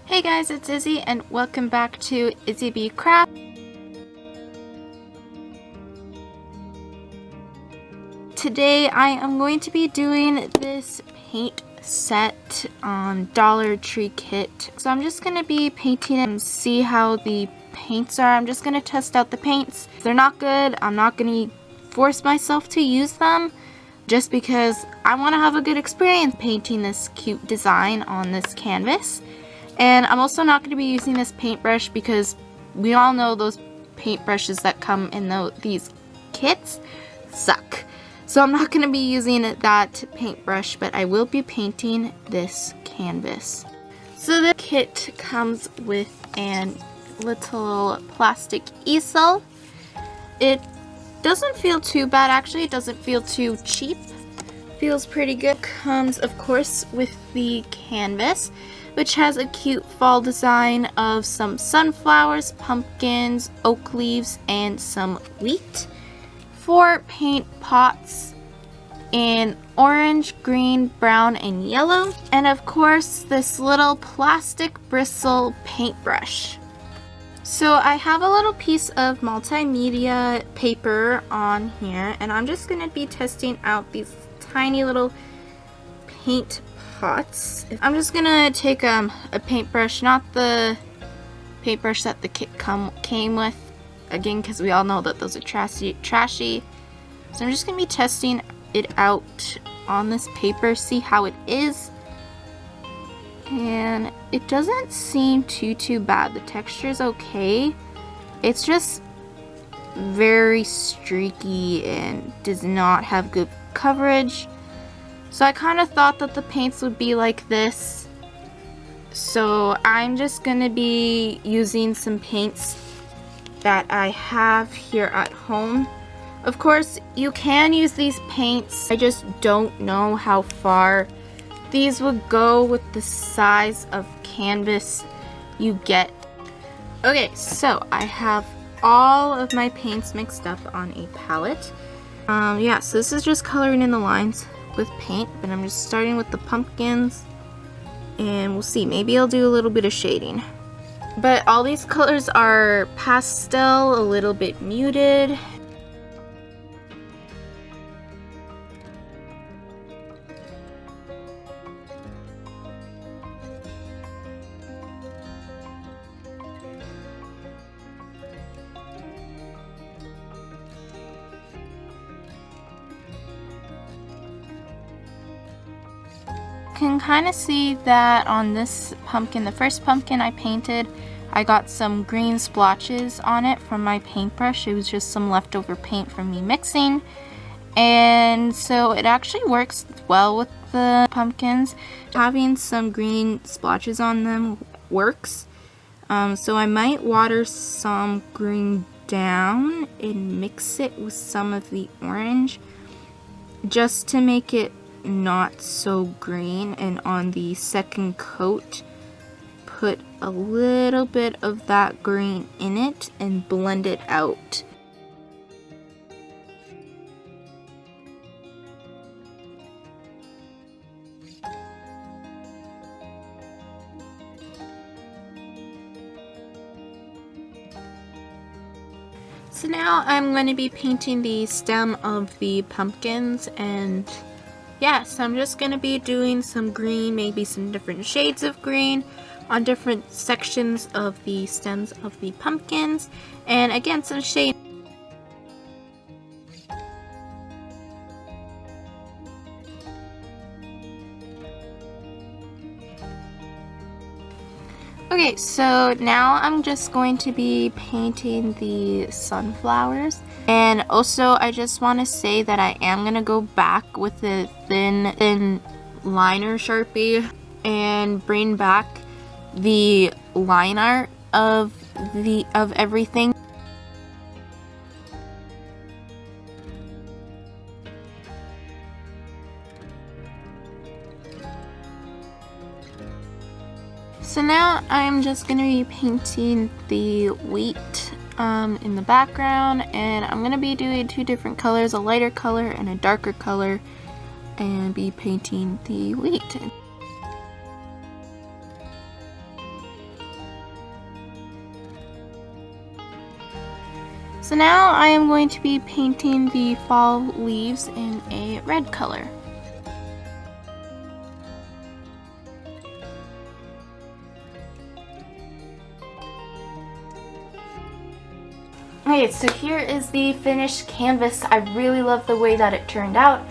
Hey guys, it's Izzy and welcome back to IzzyBee Crafts. Today I am going to be doing this paint set Dollar Tree kit. So I'm just going to be painting and see how the paints are. I'm just going to test out the paints. If they're not good, I'm not going to force myself to use them just because I want to have a good experience painting this cute design on this canvas. And I'm also not going to be using this paintbrush because we all know those paintbrushes that come in these kits suck. So I'm not going to be using that paintbrush, but I will be painting this canvas. So the kit comes with a little plastic easel. It doesn't feel too bad actually, it doesn't feel too cheap. Feels pretty good. Comes of course with the canvas, which has a cute fall design of some sunflowers, pumpkins, oak leaves, and some wheat. 4 paint pots in orange, green, brown, and yellow. And of course, this little plastic bristle paintbrush. So I have a little piece of multimedia paper on here, and I'm just going to be testing out these tiny little paint pots. I'm just gonna take a paintbrush, not the paintbrush that the kit came with, again because we all know that those are trashy. So I'm just gonna be testing it out on this paper, see how it is, and it doesn't seem too bad. The texture is okay. It's just very streaky and does not have good coverage. So I kind of thought that the paints would be like this. So I'm just going to be using some paints that I have here at home. Of course, you can use these paints. I just don't know how far these would go with the size of canvas you get. Okay, so I have all of my paints mixed up on a palette. Yeah, so this is just coloring in the lines with paint, but I'm just starting with the pumpkins, and we'll see, maybe I'll do a little bit of shading. But all these colors are pastel, a little bit muted. Can kind of see that on this pumpkin, the first pumpkin I painted, I got some green splotches on it from my paintbrush. It was just some leftover paint from me mixing, and so it actually works well with the pumpkins. Having some green splotches on them works. So I might water some green down and mix it with some of the orange just to make it not so green, and on the second coat put a little bit of that green in it and blend it out. So now I'm going to be painting the stem of the pumpkins, and yeah, so I'm just going to be doing some green, maybe some different shades of green on different sections of the stems of the pumpkins, and again some shade. Okay, so now I'm just going to be painting the sunflowers. And also, I just want to say that I am going to go back with the thin liner Sharpie and bring back the line art of everything. So now I'm just going to be painting the wheat in the background, and I'm going to be doing 2 different colors, a lighter color and a darker color, and be painting the wheat. So now I am going to be painting the fall leaves in a red color. Okay, so here is the finished canvas. I really love the way that it turned out.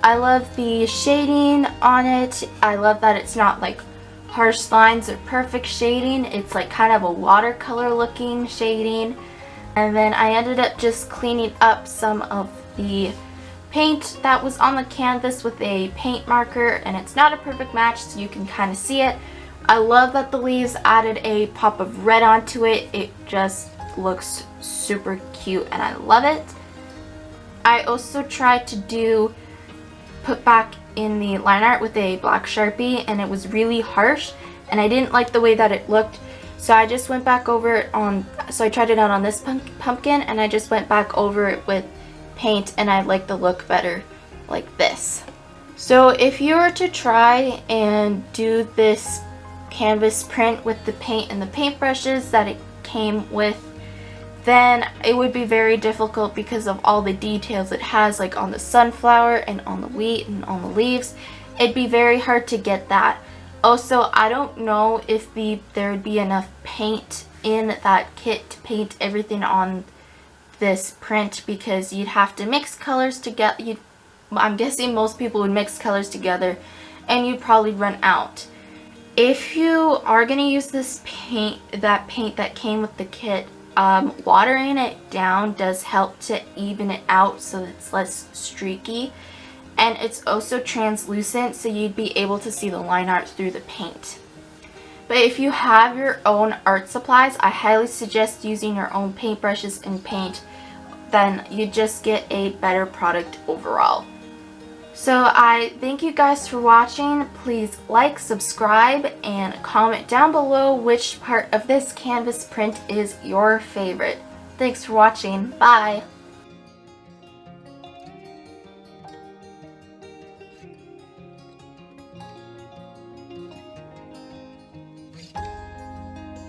I love the shading on it. I love that it's not like harsh lines or perfect shading. It's like kind of a watercolor looking shading. And then I ended up just cleaning up some of the paint that was on the canvas with a paint marker, and it's not a perfect match, so you can kind of see it. I love that the leaves added a pop of red onto it. It just looks super cute and I love it. I also tried to put back in the line art with a black Sharpie, and it was really harsh and I didn't like the way that it looked, so I just went back over it so I tried it out on this pumpkin, and I just went back over it with paint, and I like the look better like this. So if you were to try and do this canvas print with the paint and the paintbrushes that it came with, then it would be very difficult because of all the details it has, like on the sunflower and on the wheat and on the leaves. It'd be very hard to get that. Also, I don't know if there would be enough paint in that kit to paint everything on this print, because you'd have to mix colors together. I'm guessing most people would mix colors together and you'd probably run out. If you are going to use this paint that came with the kit, watering it down does help to even it out so it's less streaky, and it's also translucent, so you'd be able to see the line art through the paint. But if you have your own art supplies, I highly suggest using your own paintbrushes and paint. Then you just get a better product overall. So I thank you guys for watching. Please like, subscribe, and comment down below which part of this canvas print is your favorite. Thanks for watching. Bye!